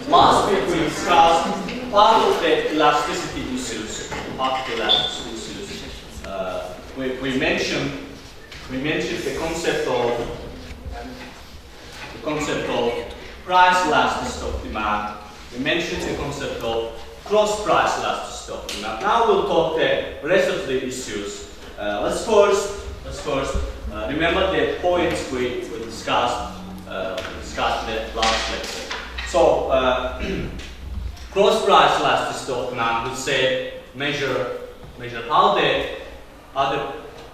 last week we discussed part of the elasticity issues. We mentioned the concept of price elasticity of demand. We mentioned the concept of cross-price elasticity of demand. Now we'll talk the rest of the issues. Let's first remember the points we discussed in the last lecture. So cross-price elasticity of demand, we say measure how the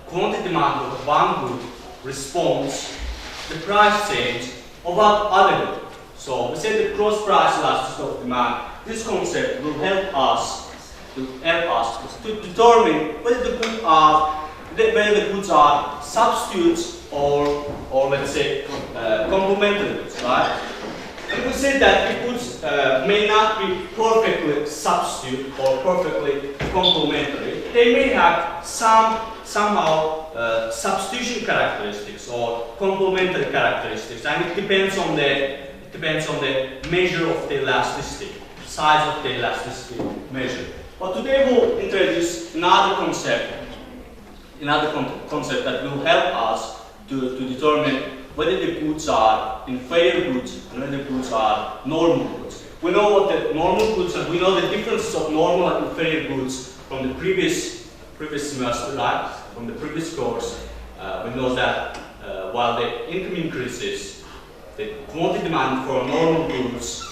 quantity demand of one good responds to the price change of other good. So we say the cross-price elasticity of demand. This concept will help us to determine whether the goods are substitutes or let's say complementary goods, right? And we say that the goods may not be perfectly substitute or perfectly complementary. They may have somehow substitution characteristics or complementary characteristics, and it depends on the measure of the elasticity, size of the elasticity measure. But today we'll introduce another concept that will help us to determine whether the goods are inferior goods and whether the goods are normal goods. We know what the normal goods are. We know the differences of normal and inferior goods from the previous semester, right? From the previous course. We know that while the income increases, the quantity demand for normal goods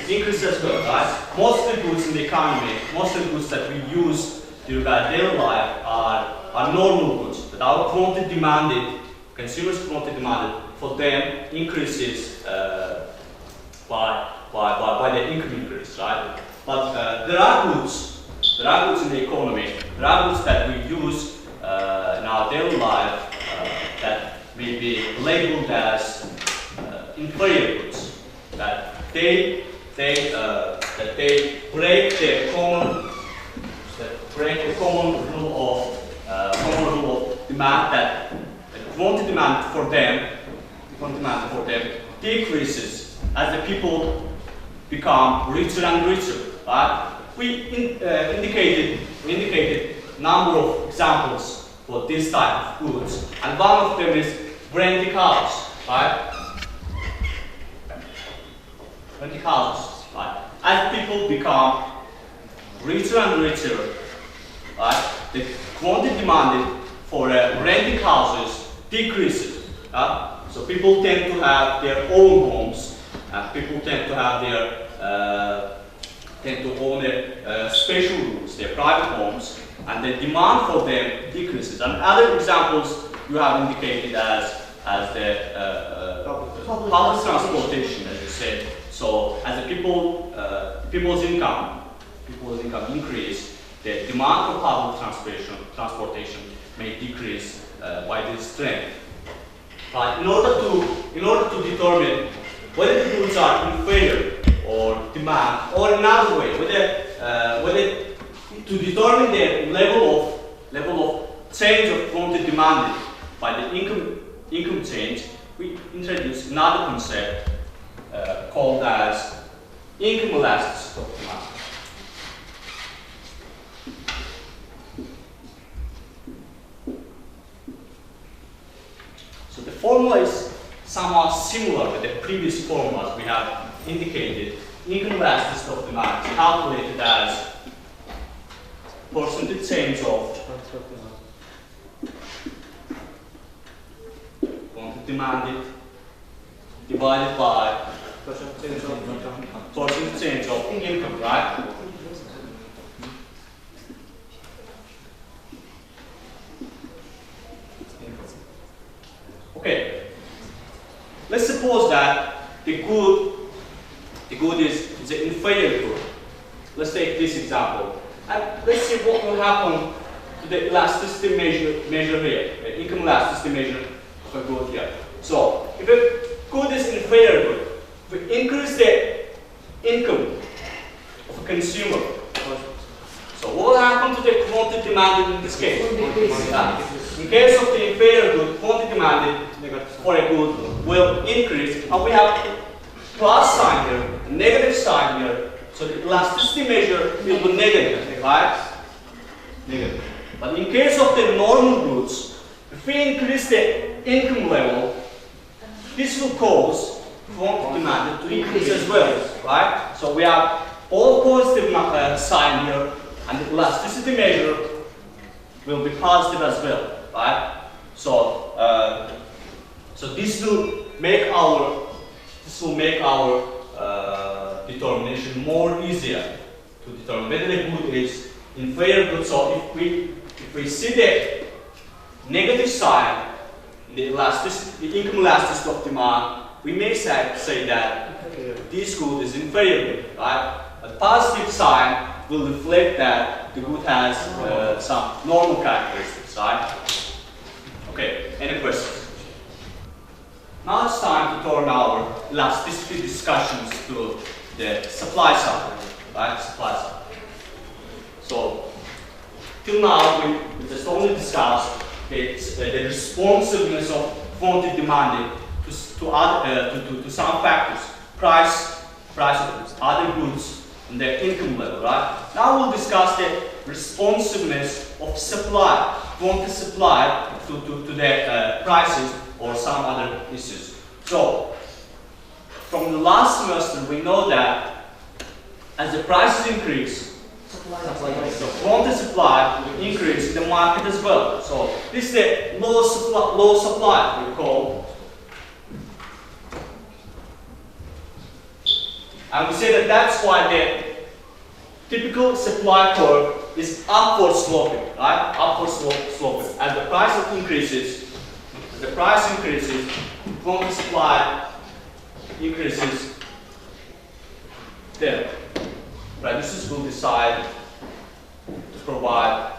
increases as well, right? Most of the goods in the economy, most of the goods that we use during our daily life are normal goods, but our quantity demanded, consumers' quantity demanded for them increases by the income increase, right? But there are goods in the economy, there are goods that we use in our daily life that may be labeled as inferior goods, that they break the common rule of demand, that the quantity demand for them decreases as the people become richer and richer. Right? We indicated a number of examples for this type of goods, and one of them is renting houses. Right? Renting houses. Right? As people become richer and richer, right, the quantity demanded for renting houses decreases. So people tend to have their own homes, people tend to have own their special rooms, their private homes, and the demand for them decreases. And other examples you have indicated as the public transportation, as you said. So as the people's income increase, the demand for public transportation may decrease by this trend. But in order to determine whether the goods are inferior or demand, or another way, whether to determine the level of change of quantity demanded by the income change, we introduce another concept called as income elasticity of demand. So the formula is somewhat similar with the previous formulas we have indicated. Income elasticity of demand is calculated as percentage change of quantity demanded divided by percentage change of income, right? Okay, let's suppose that the good is an inferior good. Let's take this example, and let's see what will happen to the elasticity measure here, the income elasticity measure of a good here. So, if a good is inferior good, if we increase the income of a consumer, so what will happen to the quantity demanded in this case? In case of the inferior good, quantity demanded for a good will increase, and we have plus sign here, negative sign So the elasticity measure will be negative, right? Negative. But in case of the normal goods, if we increase the income level, this will cause quantity demand to increase as well, right? So we have all positive sign here, and the elasticity measure will be positive as well, right? So, so this will make our determination more easier to determine whether the good is inferior good. So if we see the negative sign in the elasticity, the income elasticity of demand, we may say that this good is inferior good, right? A positive sign will reflect that the good has some normal characteristics, right? Okay, any questions? Now it's time to turn our elasticity discussions to the supply side, right? Supply side. So, till now we just only discussed the responsiveness of quantity demanded to some factors, price of goods, other goods, and their income level, right? Now we'll discuss the responsiveness of supply, quantity supply to their prices or some other issues. So, from the last semester, we know that as the prices increase, the quantity supply will increase in the market as well. So, this is the low supply, we call. And we say that that's why the typical supply curve is upward sloping, right? Upward sloping. As the price increases, quantity supply increases there. Producers will decide to provide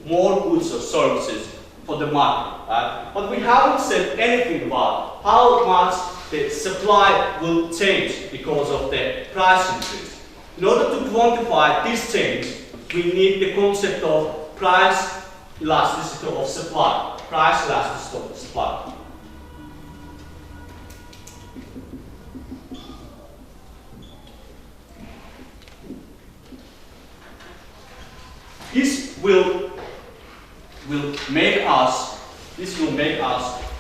more goods or services for the market, right? But we haven't said anything about how much the supply will change because of the price increase. In order to quantify this change, we need the concept of price elasticity of supply. Price elasticity of supply. This will make us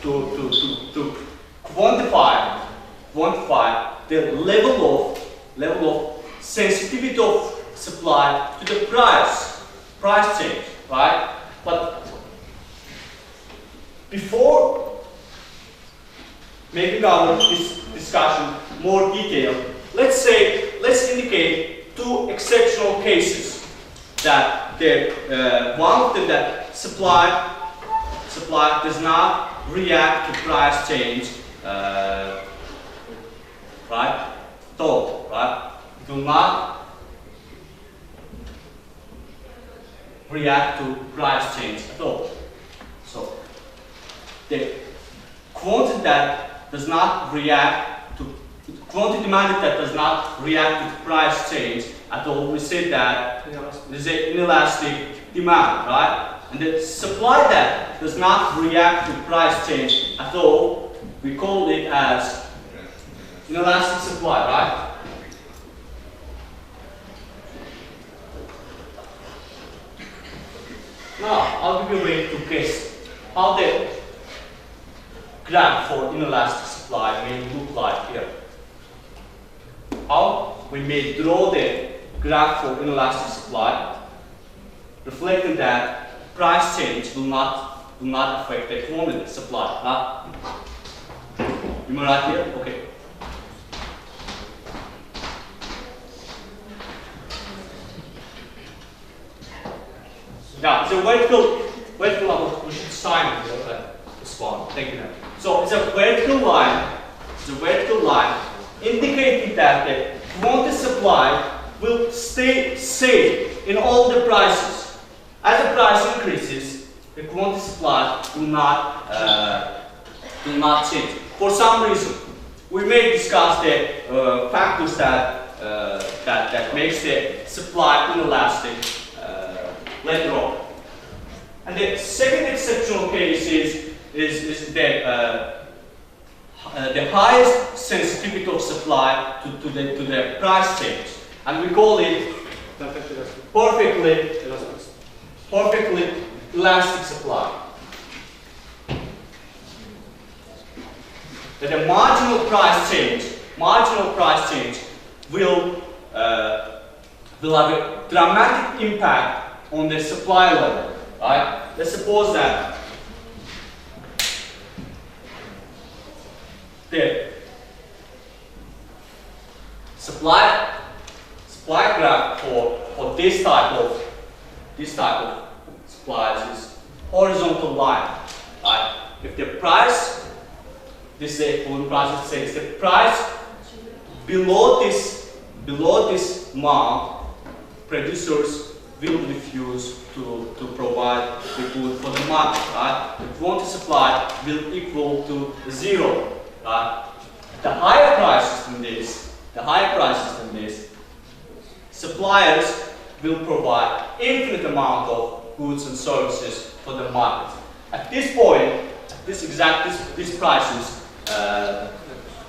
to quantify the level of sensitivity of supply to the price change, right? But before making our discussion more detailed, let's indicate two exceptional cases that one of them that supply does not react to price change, right? At all, right? It will not react to price change at all. So the quantity that does not react to quantity demanded that does not react to price change at all, we say that there's an inelastic demand, right? And the supply that does not react to price change at all, we call it as inelastic supply, right? Now, I'll give you a way to guess how the graph for inelastic supply may look like here. How we may draw the graph for inelastic supply, reflecting that price change will not affect the quantity supply. Huh? Am I right here? Okay. Yeah, it's a vertical, we should sign this one. Thank you. So it's a vertical line. Indicating that the quantity supply will stay same in all the prices. As the price increases, the quantity supply will not change. For some reason, we may discuss the factors that makes the supply inelastic later on. And the second exceptional case is that the highest sensitivity of supply to the price change, and we call it perfectly elastic supply. That the marginal price change will have a dramatic impact on the supply level. Right? Let's suppose that the supply graph for this type of supplies is horizontal line. Right? If the price, this is the equivalent price, it says the price below this mark, producers will refuse to provide the good for the market. Right? The quantity supply will equal to 0. Right? The higher prices than this, suppliers will provide infinite amount of goods and services for the market. At this point, these prices,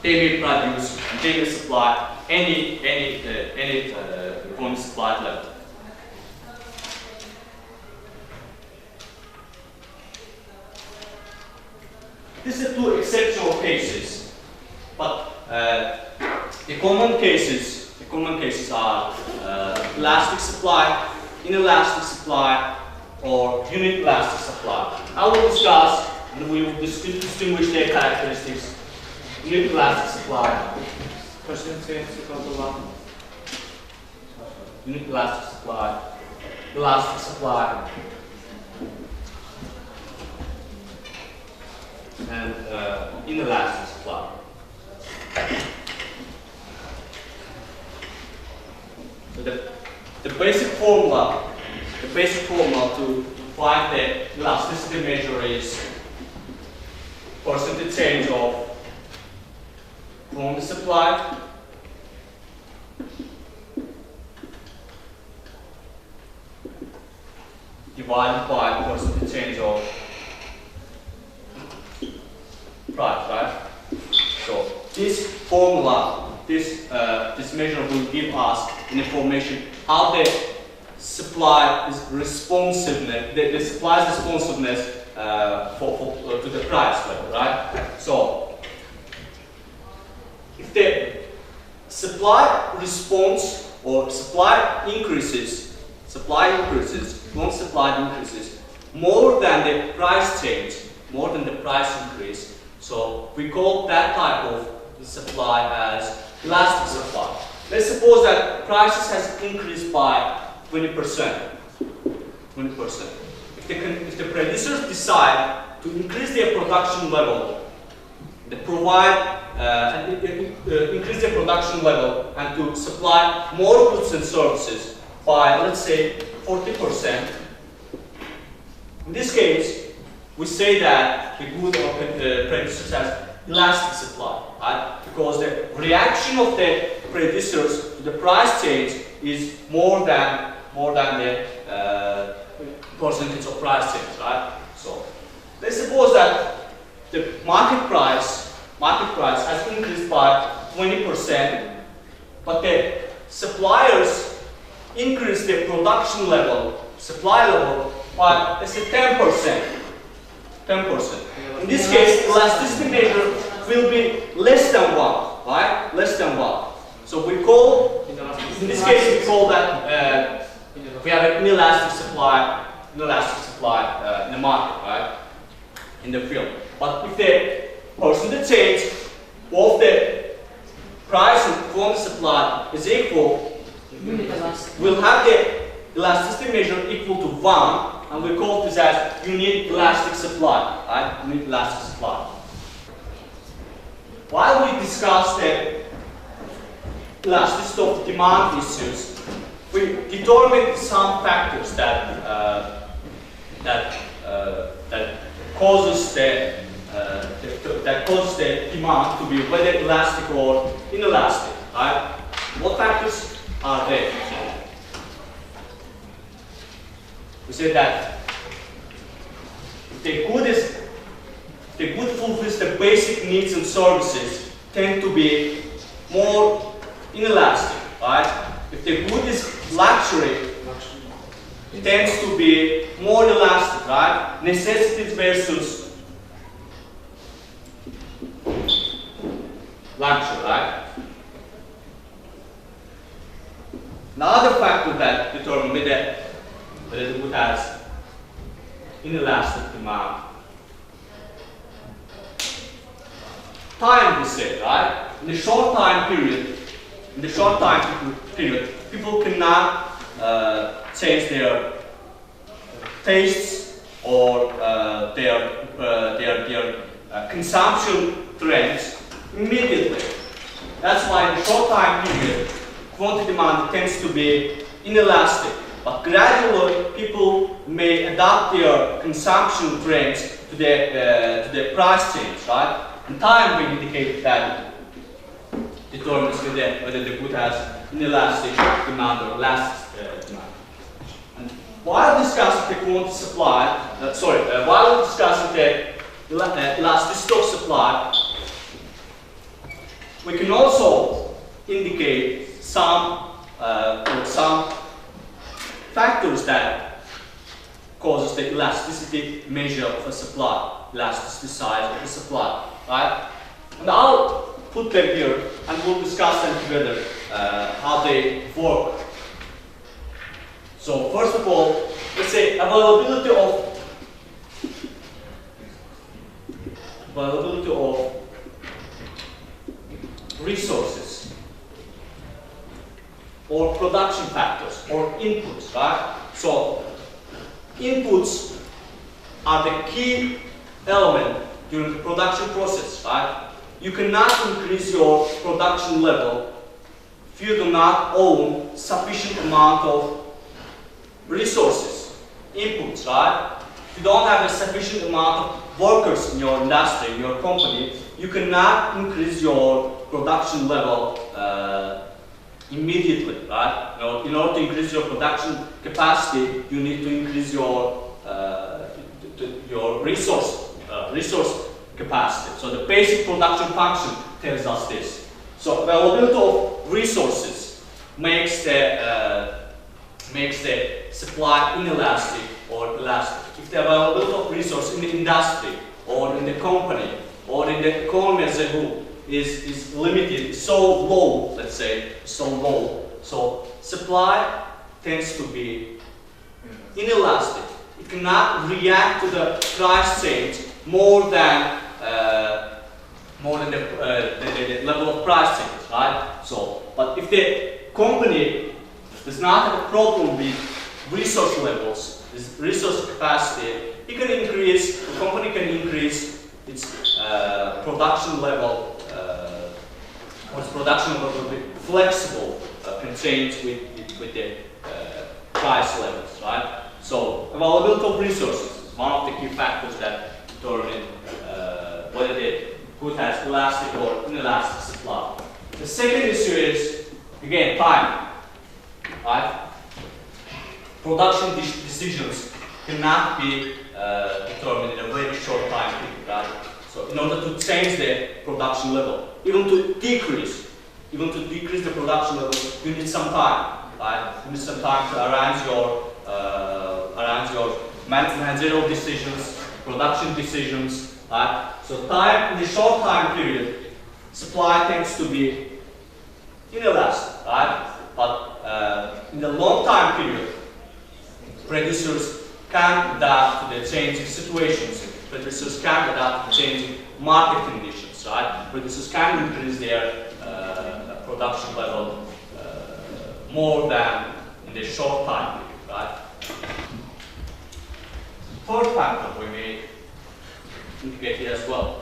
they may produce and they may supply any quantity supply level. This is two exceptional cases, but the common cases are elastic supply, inelastic supply, or unit elastic supply. I will discuss and we will distinguish their characteristics. Unit elastic supply. Unit elastic supply. Elastic supply. And inelastic supply. So the basic formula to find the elasticity measure is percentage change of quantity supply divided by percentage change of price, right? So this formula, this measure will give us an information how the supply is responsiveness, the supply's responsiveness to the price level, right? So if the supply response or supply increases, once supply increases more than the price change, more than the price increase, so we call that type of supply as elastic supply. Let's suppose that prices has increased by 20%. If the producers decide to increase their production level, increase their production level and to supply more goods and services by, let's say, 40%. In this case, we say that the good producers has elastic supply, right? Because the reaction of the producers to the price change is more than the percentage of price change, right? So let's suppose that the market price has increased by 20%, but the suppliers increase their production level, supply level by, let's say, 10%. In this case, elasticity measure will be less than 1, right? Less than 1. So we call, in this case, we call that we have an inelastic supply in the market, right? In the field. But if the percentage change of the price and quantity supply is equal, we'll have the elasticity measure equal to 1, and we call this as unit elastic supply, right? Unit elastic supply. While we discuss the elasticity of demand issues, we determined some factors that causes the demand to be whether elastic or inelastic, right? What factors are there? We said that if the good is the good fulfills the basic needs and services, tend to be more inelastic, right? If the good is luxury, it tends to be more elastic, right? Necessities versus luxury, right? Another factor that determines whether the good has inelastic demand. Time, we say, right? In the short time period, people cannot change their tastes or their consumption trends immediately. That's why in the short time period, quantity demand tends to be inelastic. But gradually, people may adapt their consumption trends to their price change, right? And time will indicate that determines whether the good has inelastic demand or elastic demand. And while discussing the quantity supply, while discussing the elasticity of supply, we can also indicate some factors that causes the elasticity measure of a supply, elasticity size of the supply, right? And I'll put them here and we'll discuss them together, how they work. So first of all, let's say availability of resources or production factors or inputs, right? So inputs are the key element during the production process, right? You cannot increase your production level if you do not own sufficient amount of resources, inputs, right? If you don't have a sufficient amount of workers in your industry, in your company, you cannot increase your production level immediately, right? In order to increase your production capacity, you need to increase your resource capacity. So the basic production function tells us this. So availability of resources makes the supply inelastic or elastic. If the availability of resources in the industry or in the company or in the economy as a whole is limited, so low, let's say, so low. So supply tends to be inelastic. It cannot react to the price change more than the level of price change, right? So, but if the company does not have a problem with resource levels, resource capacity, the company can increase its production level. Its production level will be flexible, can change with the price levels, right? So availability of resources is one of the key factors that determine whether the good has elastic or inelastic supply. The second issue is, again, time, right? Production decisions cannot be determined in a very short time period, right? So in order to change the production level, even to decrease the production level, you need some time, right? You need some time to arrange your managerial decisions, production decisions, right? So time, in the short time period, supply tends to be inelastic, right? But in the long time period, producers can adapt to the changing situations. Producers can adapt to changing market conditions, right? Producers can increase their production level more than in the short time period, right? Third factor we may indicate here as well.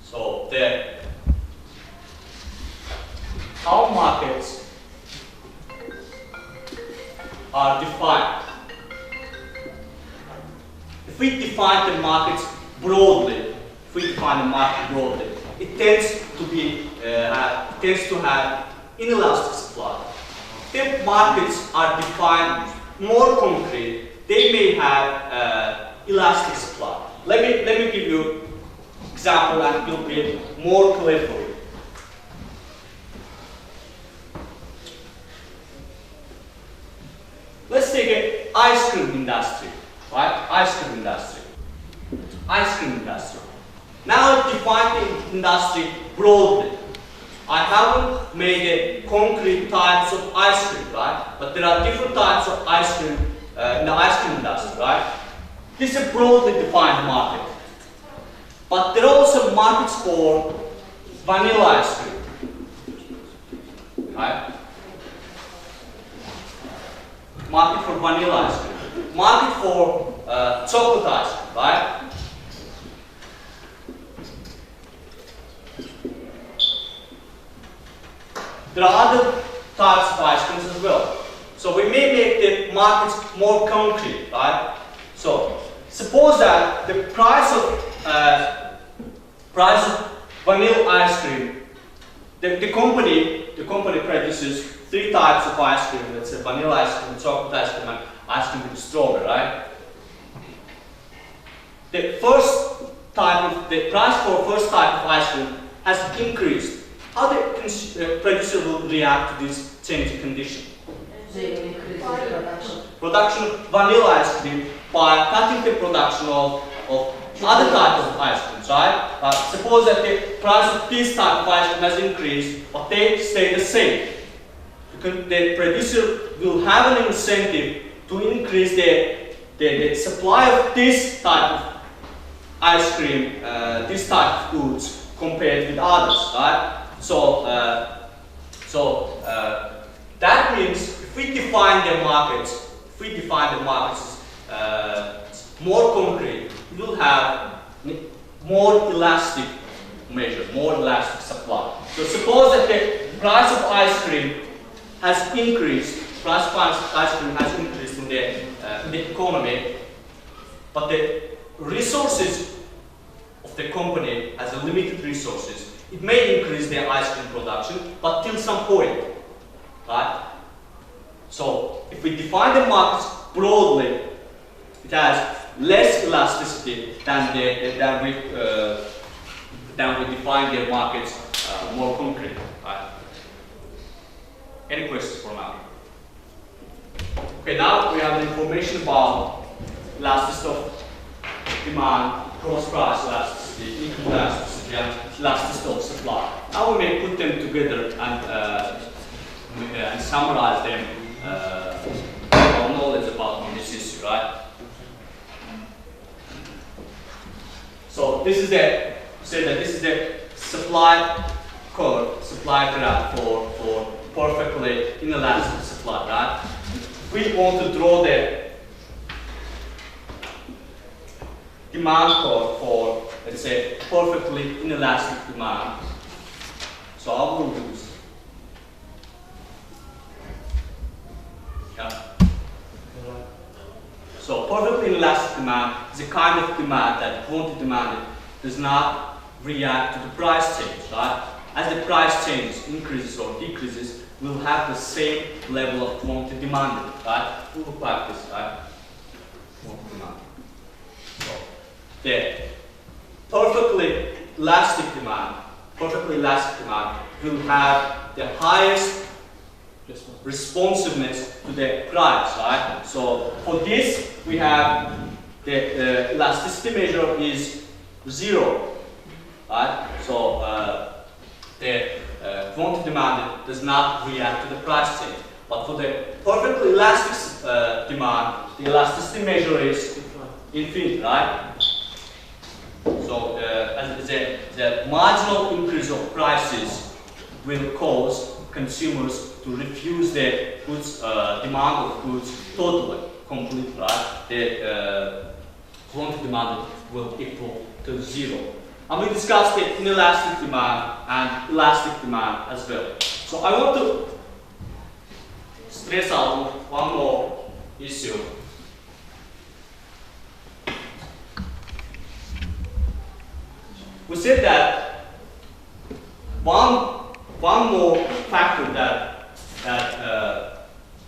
So how markets are defined. If we define the markets broadly, it tends to have inelastic supply. If markets are defined more concrete, they may have elastic supply. Let me give you example and it will be more clear for you. Let's take an ice cream industry, right? Ice cream industry. Ice cream industry. Now I define the industry broadly. I haven't made a concrete types of ice cream, right? But there are different types of ice cream in the ice cream industry, right? This is a broadly defined market. But there are also markets for vanilla ice cream, right? Market for vanilla ice cream. Market for chocolate ice cream, right? There are other types of ice creams as well. So we may make the markets more concrete, right? So suppose that the price of vanilla ice cream, the company produces 3 types of ice cream. Let's say vanilla ice cream, chocolate ice cream, and ice cream with strawberry, right? The price for first type of ice cream has increased. How the producer will react to this changing condition? They increase the Production of vanilla ice cream by cutting the production of other types of ice creams, right? Suppose that the price of this type of ice cream has increased, but they stay the same. The producer will have an incentive to increase the supply of this type of ice cream, this type of goods compared with others, right? So that means if we define the markets, more concrete, we will have more elastic measure, more elastic supply. So suppose that the price of ice cream has increased, in the economy, but the resources of the company has a limited resources. It may increase their ice cream production, but till some point, right? So if we define the markets broadly, it has less elasticity than we define the markets more concrete, right? Any questions for now? Okay, now we have the information about elasticity of demand, cross price elasticity, equal elasticity, and elasticity of supply. Now we may put them together and summarize them, our knowledge about this issue, right? So this is the supply curve, supply graph for perfectly inelastic supply, right? We want to draw the demand curve for, let's say, perfectly inelastic demand. So I will use, so perfectly inelastic demand is a kind of demand that quantity demanded does not react to the price change, right? As the price changes, increases or decreases, we'll have the same level of quantity demanded, right? We will practice, right? Quantity demand. So the perfectly elastic demand will have the highest responsiveness to the price, right? So for this, we have the elasticity measure is 0, right? So the quantity demanded does not react to the price change. But for the perfectly elastic demand, the elasticity measure is infinite, right? So the marginal increase of prices will cause consumers to refuse the goods, demand of goods totally, completely, right? The quantity demanded will equal to 0. And we discussed the inelastic demand and elastic demand as well. So I want to stress out one more issue. We said that one more factor that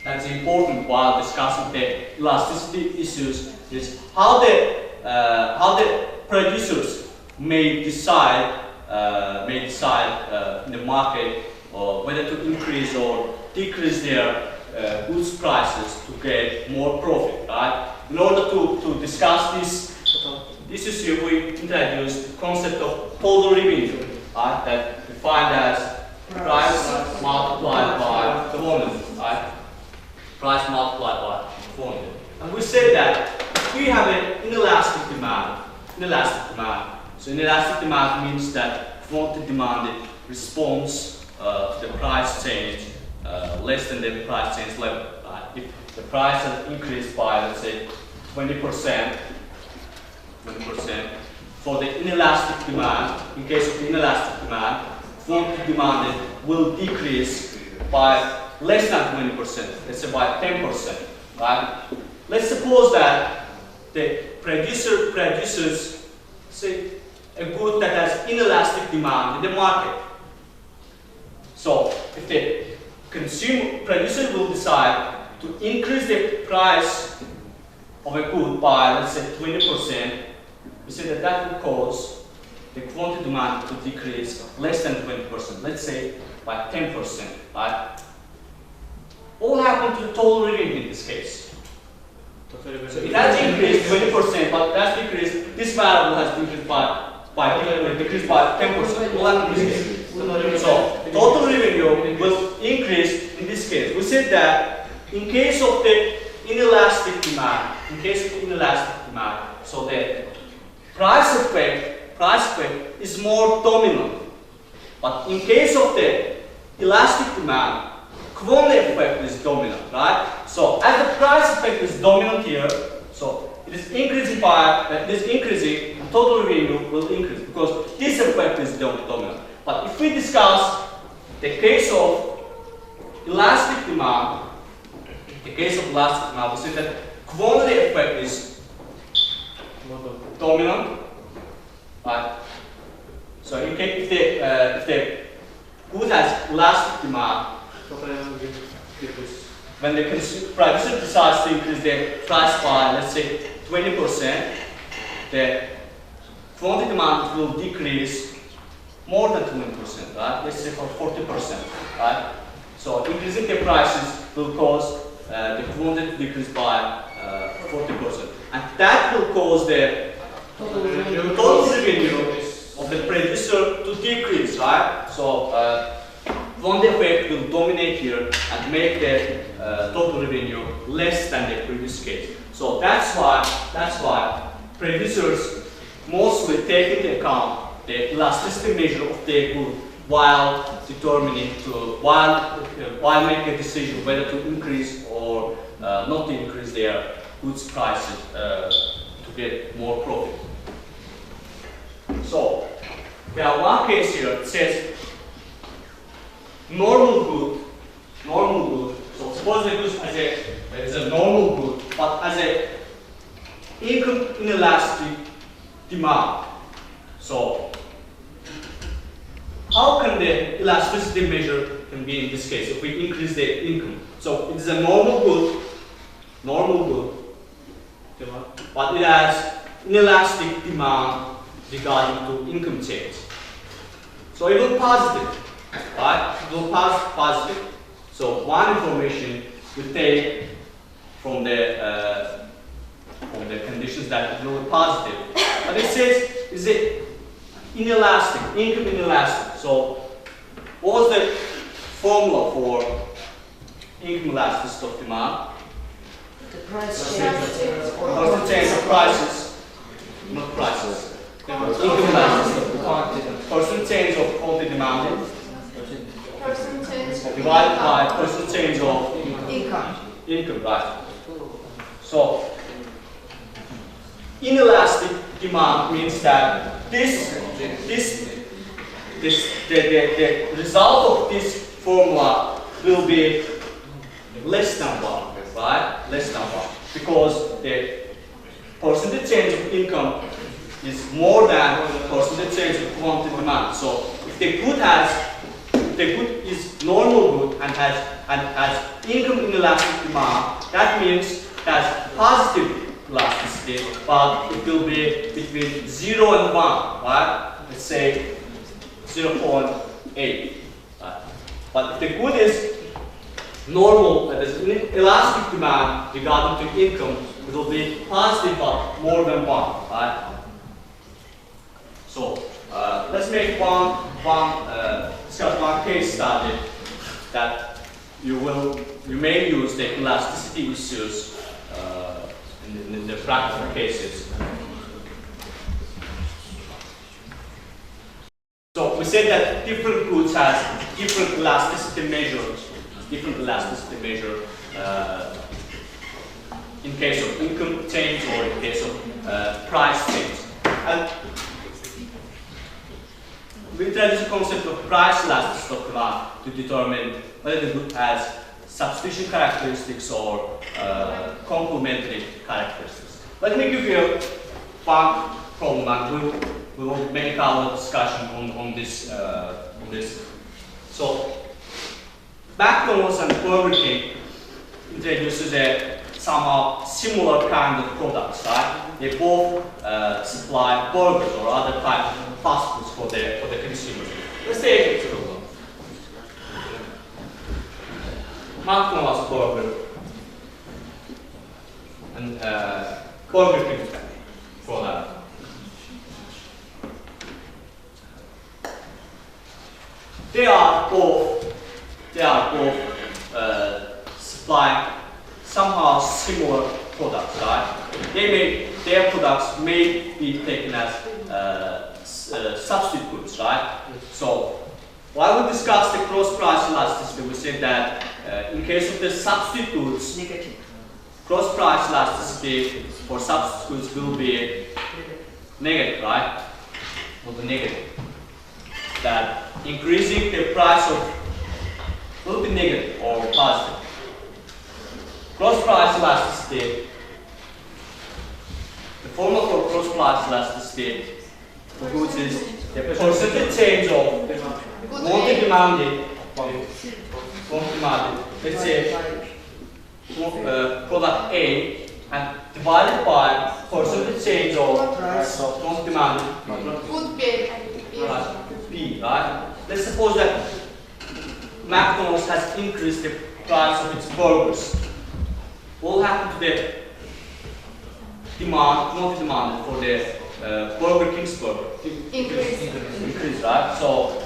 that's important while discussing the elasticity issues is how the producers may decide in the market whether to increase or decrease their goods prices to get more profit, right? In order to discuss this issue, we introduced the concept of total revenue, right? That defined as price multiplied by the volume, right? Price multiplied by volume. And we said that if we have an inelastic demand, so inelastic demand means that quantity demanded responds to the price change less than the price change level. Right? If the price has increased by, let's say, 20%, for the inelastic demand, in case of the inelastic demand, quantity demanded will decrease by less than 20%, let's say by 10%. Right? Let's suppose that the producers say a good that has inelastic demand in the market. So if the producer will decide to increase the price of a good by, let's say, 20%, we say that will cause the quantity demand to decrease less than 20%, let's say by 10%, right? What happened to the total revenue in this case? So it has increased 20%, but it has decreased, this variable has decreased by 10%. What happened in this case? So total revenue will increase in this case. We said that in case of the inelastic demand, so the price effect is more dominant. But in case of the elastic demand, quantity effect is dominant, right? So as the price effect is dominant here, so it is increasing and total revenue will increase because this effect is dominant. But if we discuss the case of elastic demand, we say that quantity effect is dominant, right? So if the good has elastic demand, when the producer decides to increase the price by, let's say, 20%, the quantity demand will decrease more than 20%, right? Let's say for 40%, right? So increasing the prices will cause the quantity to decrease by 40%, and that will cause the total revenue of the producer to decrease, right? So quantity effect will dominate here and make the total revenue less than the previous case. So that's why producers mostly take into account the elasticity measure of their good while making a decision whether to increase or not to increase their goods prices to get more profit. So we have one case here. It says normal good. So suppose the good is a normal good, but as a income inelastic demand. So how can the elasticity measure can be in this case if we increase the income? So it is a normal good, but it has inelastic demand regarding to income change. So it will positive, right? It will positive. So one information we take from the conditions that it will be positive, but it says is it inelastic, income inelastic. So what was the formula for income elasticity of demand? The price change. Constant change of prices, not prices. Income elasticity. Constant change of quantity demanded divided by constant change of income, right? So inelastic demand means that the result of this formula will be less than 1, right? Less than 1, because the percentage change of income is more than percentage change of quantity demand. So if the good has the good is normal good and has income inelastic demand, that means it has positive elasticity, but it will be between 0 and 1, right? Let's say 0.8. Right? But if the good is normal, that is elastic demand regarding to income, it will be positive but more than 1, right? So let's make discuss one case study that you may use the elasticity issues in the practical cases. So we said that different goods has different elasticity measures, in case of income change or in case of price change. And we introduce the concept of price elasticity of demand to determine whether the good has substitution characteristics or complementary characteristics. Let me give you one problem, and we will make our discussion on this. So, McDonald's and Burger King introduces a somehow similar kind of products, right? They both supply burgers or other type of fast foods for the consumers. Let's take a look. McDonald's burger and Burger King product. They are both supplying somehow similar products, right? Their products may be taken as substitute goods, right? So while we discussed the cross-price elasticity, we said that in case of the substitute goods, cross-price elasticity for substitute goods will be negative, right? Will be negative. That increasing the price of will be negative or positive. Cross-price elasticity, the formula for cross-price elasticity for goods is the percentage change of quantity demanded, let's say product A, and divided by percentage change of quantity demanded B, right? Let's suppose that McDonald's has increased the price of its burgers. What will happen to the quantity demanded for the Burger King's burger? Increase, right? So,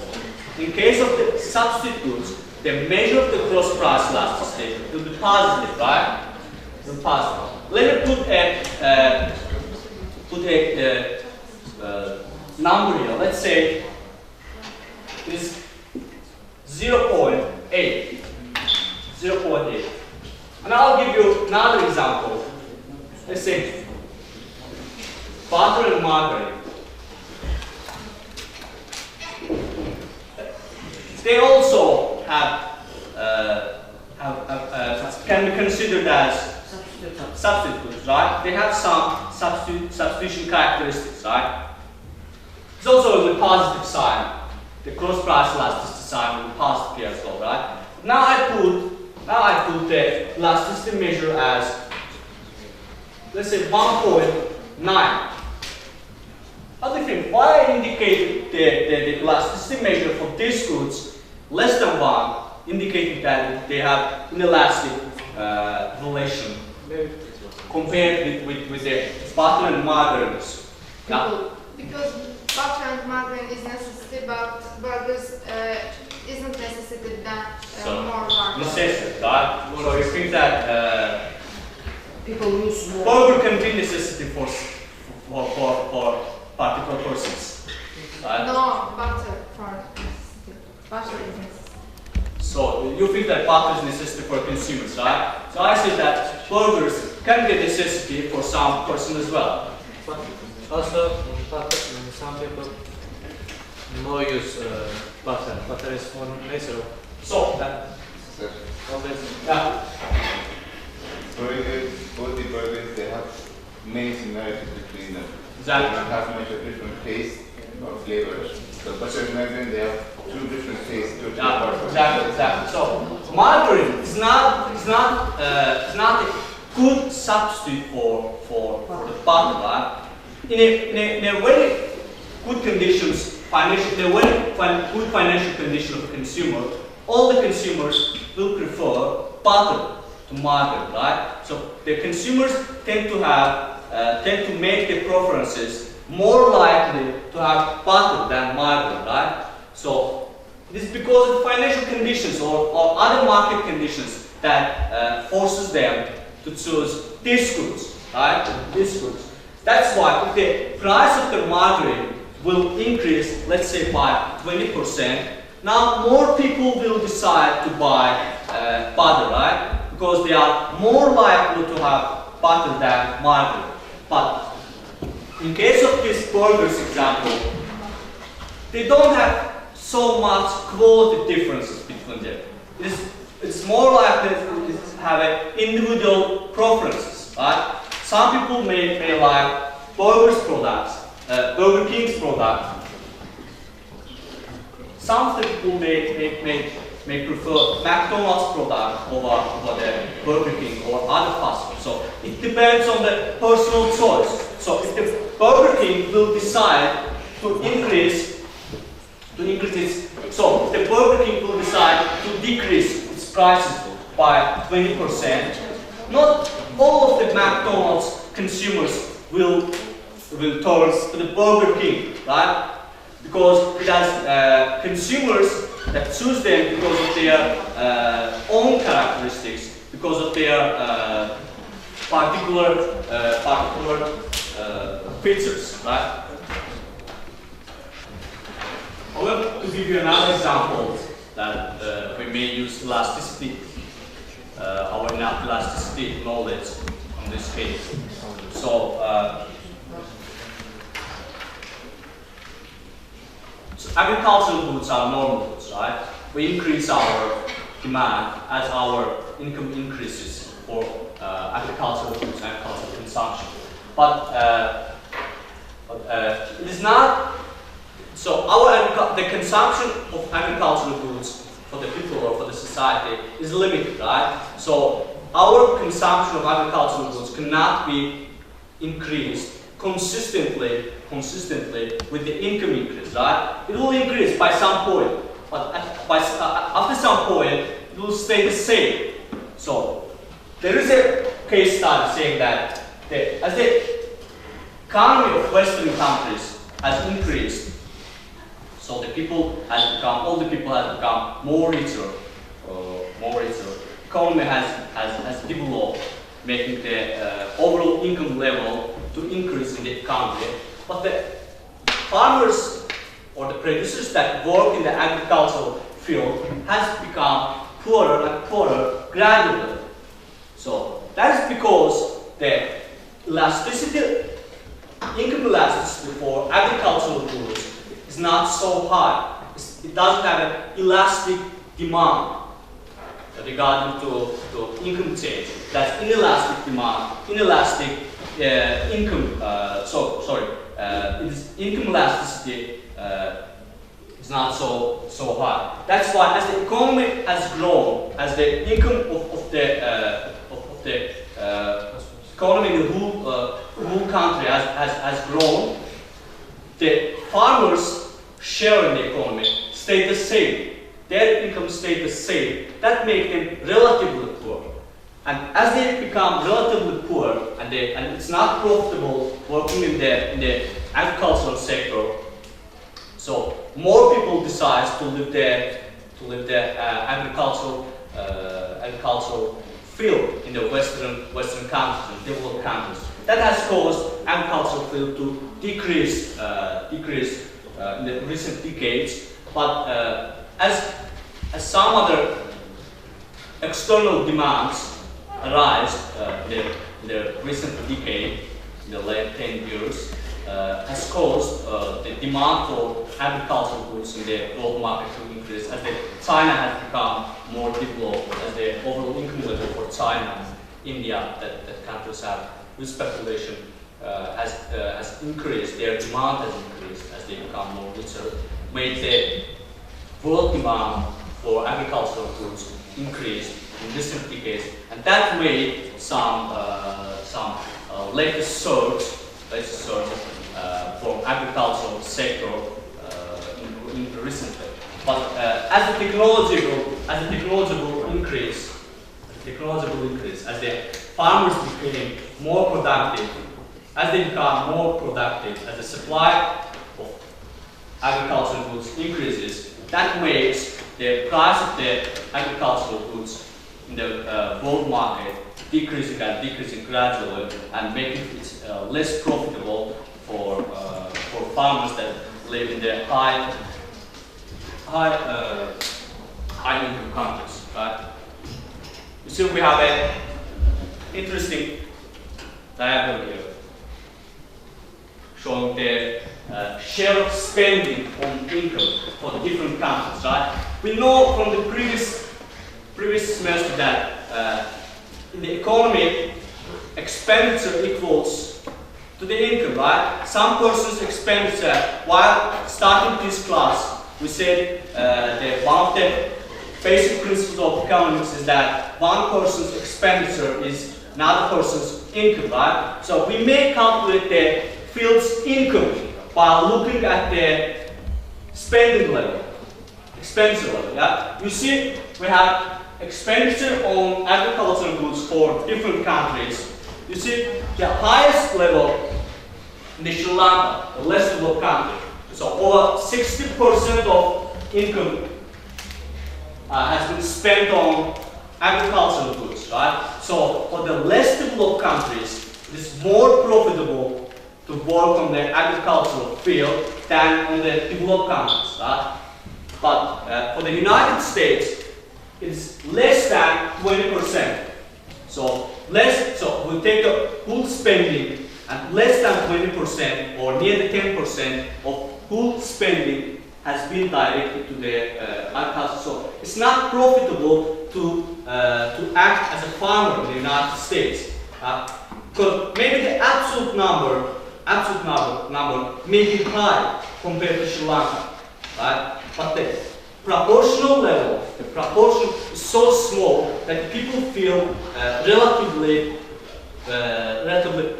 in case of the substitute goods, the measure of the cross-price elasticity will be positive, right? Will be positive. Let me put a number here. Let's say it is 0.8. 0.8. And I'll give you another example. Let's say butter and margarine. They also can be considered as substitute goods, right? They have some substitution characteristics, right? It's also the positive sign. The cross-price elasticity sign will be positive here as well, right? Now I put the elasticity measure as, let's say, 1.9. How do you think? Why I indicated the elasticity measure for these goods less than 1, indicating that they have inelastic relation compared with the butter and margarines? Because butter and margarine is necessary, but burgers isn't necessary that more margarine. Necessary, right? So you think that People use more. burger can be necessity for particular persons, right? No, butter for necessity. Butter is necessary. So you think that butter is necessity for consumers, right? So I say that burgers can be a necessity for some person as well. But also, some people more use butter. Butter is more natural. So yeah. Both the burgers, they have many similarities between them. Exactly. They have much a different taste of of labor. So, but you imagine they have two different states, two different parts. Exactly. So margarine is not a good substitute for the butter, right? In a very good conditions, good financial condition of the consumer, all the consumers will prefer butter to margarine, right? So the consumers tend to make their preferences more likely to have butter than margarine, right? So this is because of financial conditions or other market conditions that forces them to choose these goods, right? These goods. That's why if the price of the margarine will increase, let's say by 20%, now more people will decide to buy butter, right? Because they are more likely to have butter than margarine. But in case of this burgers example, they don't have so much quality differences between them. It's more likely to have individual preferences, right? Some people may like Burger's products, Burger King's product. Some people may prefer McDonald's product over the Burger King or other fast food. So it depends on the personal choice. So if the Burger King will decide to increase its, so if the Burger King will decide to decrease its prices by 20%, not all of the McDonald's consumers will turn to the Burger King, right? Because it has consumers that choose them because of their own characteristics, because of their particular features, right? I want to give you another example that we may use elasticity, our elasticity knowledge in this case. So agricultural goods are normal goods, right? We increase our demand as our income increases for agricultural goods and agricultural consumption. But it is not. So the consumption of agricultural goods for the people or for the society is limited, right? So our consumption of agricultural goods cannot be increased consistently with the income increase, right? It will increase by some point, but after some point, it will stay the same. So there is a case study saying that as the economy of Western countries has increased, so all the people have become more richer. Economy has developed, making the overall income level to increase in the economy. But the farmers or the producers that work in the agricultural field has become poorer and poorer gradually. So that is because the income elasticity for agricultural goods is not so high. It doesn't have an elastic demand regarding to income change. That's inelastic demand, inelastic income. Income elasticity is not so high. That's why, as the economy has grown, as the income of the economy in the whole country has grown, the farmers' share in the economy stayed the same. Their income stayed the same. That makes them relatively poor. And as they become relatively poor, and it's not profitable working in the agricultural sector, so more people decide to live the agricultural field in the Western countries, and developed countries. That has caused agricultural field to decrease in the recent decades. But as some other external demands arise in the recent decade, in the late 10 years, has caused the demand for agricultural goods in the world market to increase, as China has become more developed, as the overall income level for China, India, that countries have with population has increased, their demand has increased as they become more future made the world demand for agricultural goods increase in recent decades, and that made some latest surge from agricultural sector in recently. But as the technology will increase, as the farmers became more productive, as they become more productive, as the supply of agricultural goods increases, that makes the price of the agricultural goods in the world market decreasing gradually, and making it less profitable for farmers that live in the high income countries. Right? You see, we have an interesting diagram here showing the share of spending on income for the different countries. Right? We know from the previous semester that in the economy, expenditure equals to the income, right? Some person's expenditure, while starting this class, we said that one of the basic principles of economics is that one person's expenditure is another person's income, right? So we may calculate the field's income by looking at the spending level, expenditure level, yeah? You see, we have expenditure on agricultural goods for different countries. You see, the highest level in the Sri Lanka, the less developed country. So over 60% of income has been spent on agricultural goods, right? So for the less developed countries, it is more profitable to work on the agricultural field than on the developed countries, right? But for the United States, it's less than 20%. So we take the whole spending, and less than 20% or nearly 10% of whole spending has been directed to the agriculture. So it's not profitable to act as a farmer in the United States, because maybe the absolute number may be high compared to Sri Lanka, right? But the proportional level, the proportion is so small that people feel relatively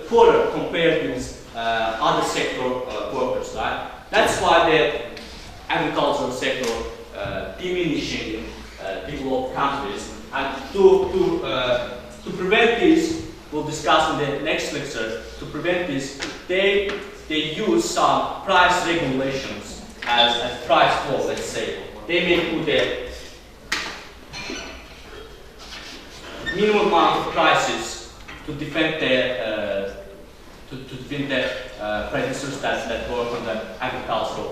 poorer compared with other sector workers, right? That's why the agricultural sector diminishing in developed countries, and to prevent this, we'll discuss in the next lecture. To prevent this, they use some price regulations as price floor, let's say. They may put a minimum amount of prices to defend the producers that work on the agricultural